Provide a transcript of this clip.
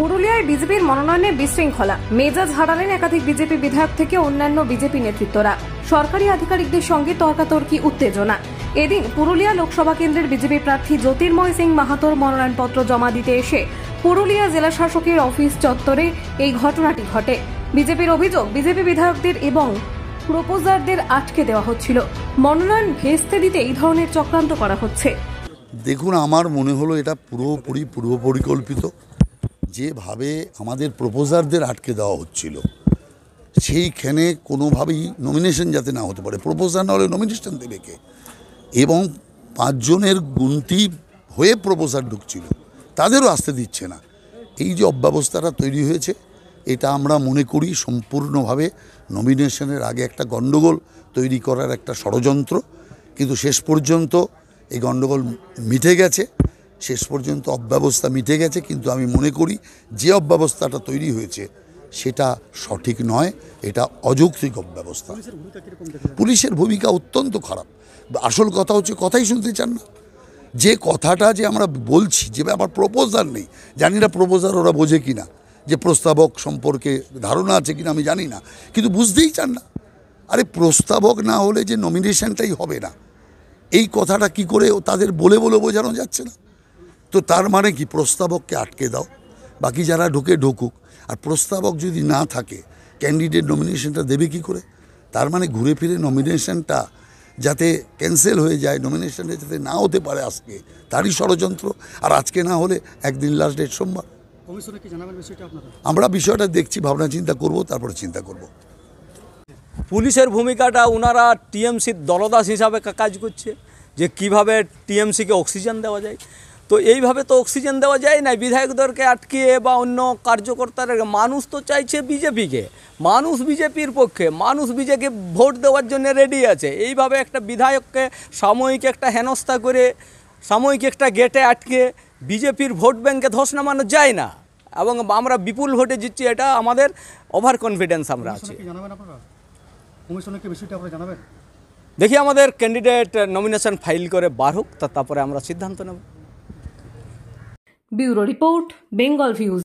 পুরুলিয়ায় বিজেপির মনোনয়নে বিশৃঙ্খলা, মেজাজ হারালেন একাধিক বিজেপি বিধায়ক থেকে অন্যান্য বিজেপি নেতৃত্বরা। সরকারি আধিকারিকদের সঙ্গে তর্কাতর্কি, উত্তেজনা। এদিন পুরুলিয়া লোকসভা কেন্দ্রের বিজেপি প্রার্থী জ্যোতির্ময় সিং মাহাতোর মনোনয়নপত্র জমা দিতে এসে পুরুলিয়া জেলা শাসকের অফিস চত্বরে এই ঘটনাটি ঘটে। বিজেপির অভিযোগ, বিজেপি বিধায়কদের এবং প্রপোজারদের আটকে দেওয়া হচ্ছিল। মনোনয়ন ভেস্তে দিতে এই ধরনের চক্রান্ত করা হচ্ছে। দেখুন, আমার মনে হলো এটা পুরোপুরি পূর্ব পরিকল্পিত। যেভাবে আমাদের প্রপোজারদের আটকে দেওয়া হচ্ছিল, সেইখানে কোনোভাবেই নমিনেশন যাতে না হতে পারে। প্রপোজার না হলে নমিনেশন দেবে কে? এবং 5 জনের গুনতি হয়ে প্রপোজার ঢুকছিল, তাদেরও আসতে দিচ্ছে না। এই যে অব্যবস্থাটা তৈরি হয়েছে, এটা আমরা মনে করি সম্পূর্ণভাবে নমিনেশনের আগে একটা গণ্ডগোল তৈরি করার একটা ষড়যন্ত্র। কিন্তু শেষ পর্যন্ত এই গণ্ডগোল মিটে গেছে, শেষ পর্যন্ত অব্যবস্থা মিটে গেছে। কিন্তু আমি মনে করি যে অব্যবস্থাটা তৈরি হয়েছে সেটা সঠিক নয়, এটা অযৌক্তিক অব্যবস্থা। পুলিশের ভূমিকা অত্যন্ত খারাপ। আসল কথা হচ্ছে, কথাই শুনতে চান না। যে কথাটা যে আমরা বলছি, যে আমার প্রপোজাল নেই, জানি না প্রপোজাল ওরা বোঝে কিনা, যে প্রস্তাবক সম্পর্কে ধারণা আছে কিনা আমি জানি না, কিন্তু বুঝতেই চান না। আরে প্রস্তাবক না হলে যে নমিনেশনটাই হবে না, এই কথাটা কি করে তাদের বলে বলে বোঝানো যাচ্ছে না? তো তার মানে কি, প্রস্তাবককে আটকে দাও, বাকি যারা ঢুকে ঢুকুক। আর প্রস্তাবক যদি না থাকে, ক্যান্ডিডেট নমিনেশনটা দেবে কি করে? তার মানে ঘুরে ফিরে নমিনেশনটা যাতে ক্যান্সেল হয়ে যায়, নমিনেশনটা যাতে না হতে পারে আজকে, তারই ষড়যন্ত্র। আর আজকে না হলে একদিন লাস্ট ডেট সোমবার। আমরা বিষয়টা দেখছি, ভাবনা চিন্তা করব, তারপরে চিন্তা করব। পুলিশের ভূমিকাটা ওনারা টিএমসির দলদাস হিসাবে কাজ করছে, যে কিভাবে টিএমসিকে অক্সিজেন দেওয়া যায়। তো এইভাবে তো অক্সিজেন দেওয়া যায় না বিধায়কদেরকে আটকিয়ে বা অন্য কার্যকর্তারা। মানুষ তো চাইছে বিজেপিকে, মানুষ বিজেপির পক্ষে, মানুষ বিজেপিকে ভোট দেওয়ার জন্য রেডি আছে। এইভাবে একটা বিধায়ককে সাময়িক একটা হেনস্থা করে, সাময়িক একটা গেটে আটকে বিজেপির ভোট ব্যাংকে ধস নামানো যায় না। এবং আমরা বিপুল ভোটে জিতছি, এটা আমাদের ওভার কনফিডেন্স আমরা আছি। দেখি আমাদের ক্যান্ডিডেট নমিনেশন ফাইল করে বার হোক, তারপরে আমরা সিদ্ধান্ত নেব। Bureau report, Bengal views.